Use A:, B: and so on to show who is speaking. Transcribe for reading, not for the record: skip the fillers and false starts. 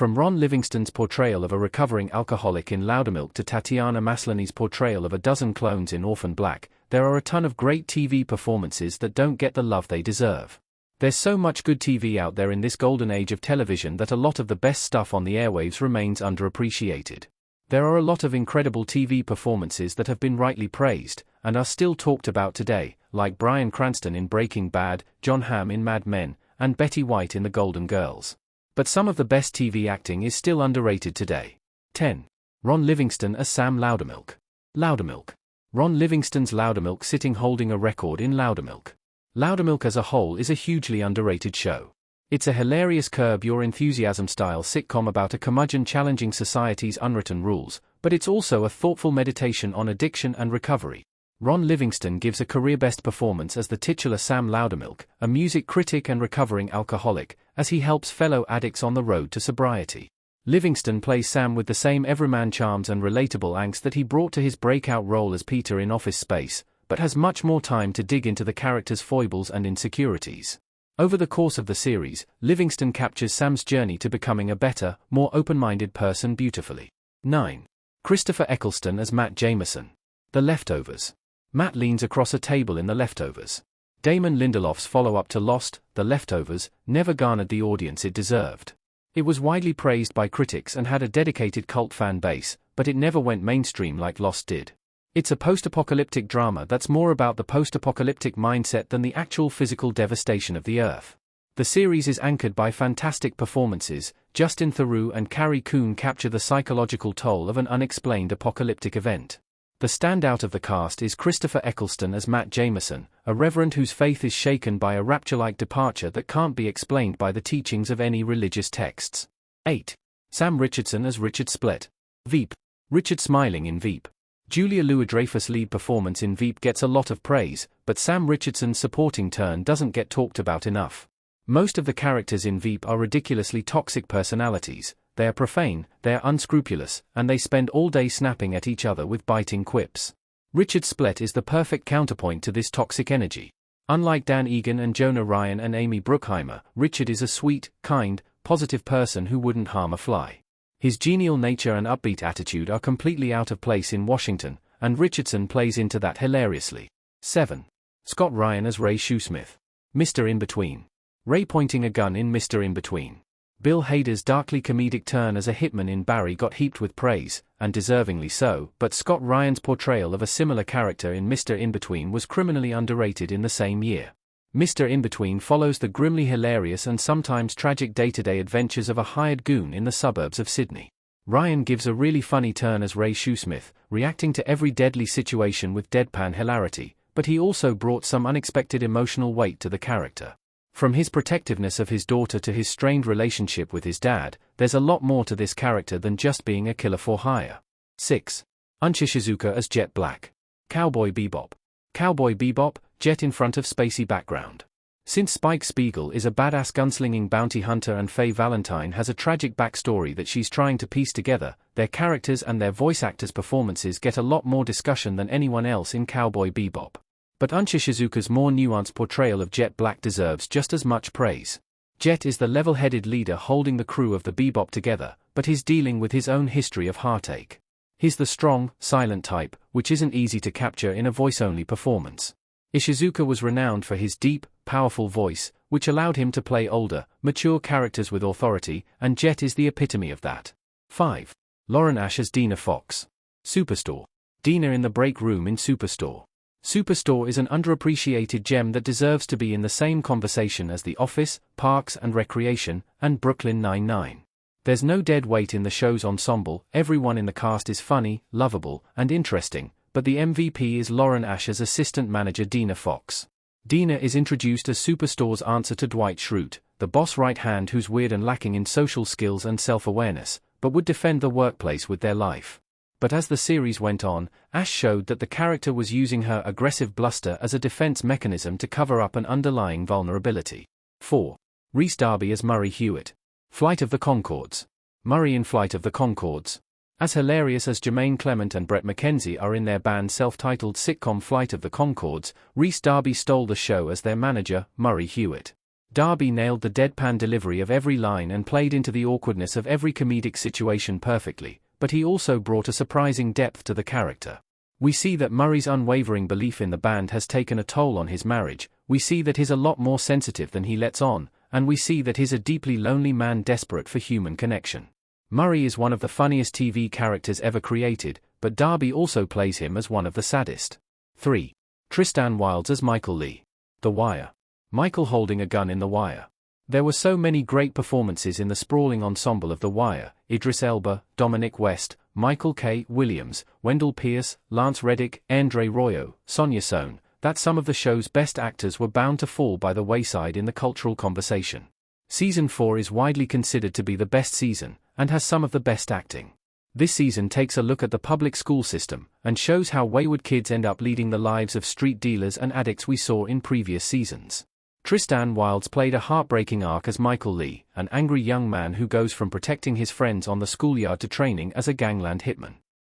A: From Ron Livingston's portrayal of a recovering alcoholic in Loudermilk to Tatiana Maslany's portrayal of a dozen clones in Orphan Black, there are a ton of great TV performances that don't get the love they deserve. There's so much good TV out there in this golden age of television that a lot of the best stuff on the airwaves remains underappreciated. There are a lot of incredible TV performances that have been rightly praised, and are still talked about today, like Bryan Cranston in Breaking Bad, Jon Hamm in Mad Men, and Betty White in The Golden Girls. But some of the best TV acting is still underrated today. 10. Ron Livingston as Sam Loudermilk. Loudermilk. Ron Livingston's Loudermilk sitting holding a record in Loudermilk. Loudermilk as a whole is a hugely underrated show. It's a hilarious Curb Your Enthusiasm style sitcom about a curmudgeon challenging society's unwritten rules, but it's also a thoughtful meditation on addiction and recovery. Ron Livingston gives a career-best performance as the titular Sam Loudermilk, a music critic and recovering alcoholic, as he helps fellow addicts on the road to sobriety. Livingston plays Sam with the same everyman charms and relatable angst that he brought to his breakout role as Peter in Office Space, but has much more time to dig into the character's foibles and insecurities. Over the course of the series, Livingston captures Sam's journey to becoming a better, more open-minded person beautifully. 9. Christopher Eccleston as Matt Jameson. The Leftovers. Matt leans across a table in The Leftovers. Damon Lindelof's follow-up to Lost, The Leftovers, never garnered the audience it deserved. It was widely praised by critics and had a dedicated cult fan base, but it never went mainstream like Lost did. It's a post-apocalyptic drama that's more about the post-apocalyptic mindset than the actual physical devastation of the Earth. The series is anchored by fantastic performances. Justin Theroux and Carrie Coon capture the psychological toll of an unexplained apocalyptic event. The standout of the cast is Christopher Eccleston as Matt Jameson, a reverend whose faith is shaken by a rapture-like departure that can't be explained by the teachings of any religious texts. 8. Sam Richardson as Richard Splett. Veep. Richard Smiling in Veep. Julia Louis-Dreyfus' lead performance in Veep gets a lot of praise, but Sam Richardson's supporting turn doesn't get talked about enough. Most of the characters in Veep are ridiculously toxic personalities. They are profane, they are unscrupulous, and they spend all day snapping at each other with biting quips. Richard Splett is the perfect counterpoint to this toxic energy. Unlike Dan Egan and Jonah Ryan and Amy Bruckheimer, Richard is a sweet, kind, positive person who wouldn't harm a fly. His genial nature and upbeat attitude are completely out of place in Washington, and Richardson plays into that hilariously. 7. Scott Ryan as Ray Shoesmith. Mr. In-Between. Ray pointing a gun in Mr. In-Between. Bill Hader's darkly comedic turn as a hitman in Barry got heaped with praise, and deservingly so, but Scott Ryan's portrayal of a similar character in Mr. In-Between was criminally underrated in the same year. Mr. In-Between follows the grimly hilarious and sometimes tragic day-to-day adventures of a hired goon in the suburbs of Sydney. Ryan gives a really funny turn as Ray Shoesmith, reacting to every deadly situation with deadpan hilarity, but he also brought some unexpected emotional weight to the character. From his protectiveness of his daughter to his strained relationship with his dad, there's a lot more to this character than just being a killer for hire. 6. Unsha Shizuka as Jet Black. Cowboy Bebop. Cowboy Bebop, Jet in front of spacey background. Since Spike Spiegel is a badass gunslinging bounty hunter and Faye Valentine has a tragic backstory that she's trying to piece together, their characters and their voice actors' performances get a lot more discussion than anyone else in Cowboy Bebop. But Unsha Shizuka's more nuanced portrayal of Jet Black deserves just as much praise. Jet is the level-headed leader holding the crew of the Bebop together, but he's dealing with his own history of heartache. He's the strong, silent type, which isn't easy to capture in a voice-only performance. Ishizuka was renowned for his deep, powerful voice, which allowed him to play older, mature characters with authority, and Jet is the epitome of that. 5. Lauren Ash as Dina Fox. Superstore. Dina in the break room in Superstore. Superstore is an underappreciated gem that deserves to be in the same conversation as The Office, Parks and Recreation, and Brooklyn Nine-Nine. There's no dead weight in the show's ensemble, everyone in the cast is funny, lovable, and interesting, but the MVP is Lauren Ash's assistant manager Dina Fox. Dina is introduced as Superstore's answer to Dwight Schrute, the boss right hand who's weird and lacking in social skills and self-awareness, but would defend the workplace with their life. But as the series went on, Ash showed that the character was using her aggressive bluster as a defense mechanism to cover up an underlying vulnerability. 4. Rhys Darby as Murray Hewitt. Flight of the Conchords. Murray in Flight of the Conchords. As hilarious as Jermaine Clement and Brett McKenzie are in their band's self-titled sitcom Flight of the Conchords, Rhys Darby stole the show as their manager, Murray Hewitt. Darby nailed the deadpan delivery of every line and played into the awkwardness of every comedic situation perfectly, but he also brought a surprising depth to the character. We see that Murray's unwavering belief in the band has taken a toll on his marriage, we see that he's a lot more sensitive than he lets on, and we see that he's a deeply lonely man desperate for human connection. Murray is one of the funniest TV characters ever created, but Darby also plays him as one of the saddest. 3. Tristan Wilds as Michael Lee. The Wire. Michael holding a gun in The Wire. There were so many great performances in the sprawling ensemble of The Wire: Idris Elba, Dominic West, Michael K. Williams, Wendell Pierce, Lance Reddick, Andre Royo, Sonia Sohn, that some of the show's best actors were bound to fall by the wayside in the cultural conversation. Season 4 is widely considered to be the best season, and has some of the best acting. This season takes a look at the public school system, and shows how wayward kids end up leading the lives of street dealers and addicts we saw in previous seasons. Tristan Wilds played a heartbreaking arc as Michael Lee, an angry young man who goes from protecting his friends on the schoolyard to training as a gangland hitman.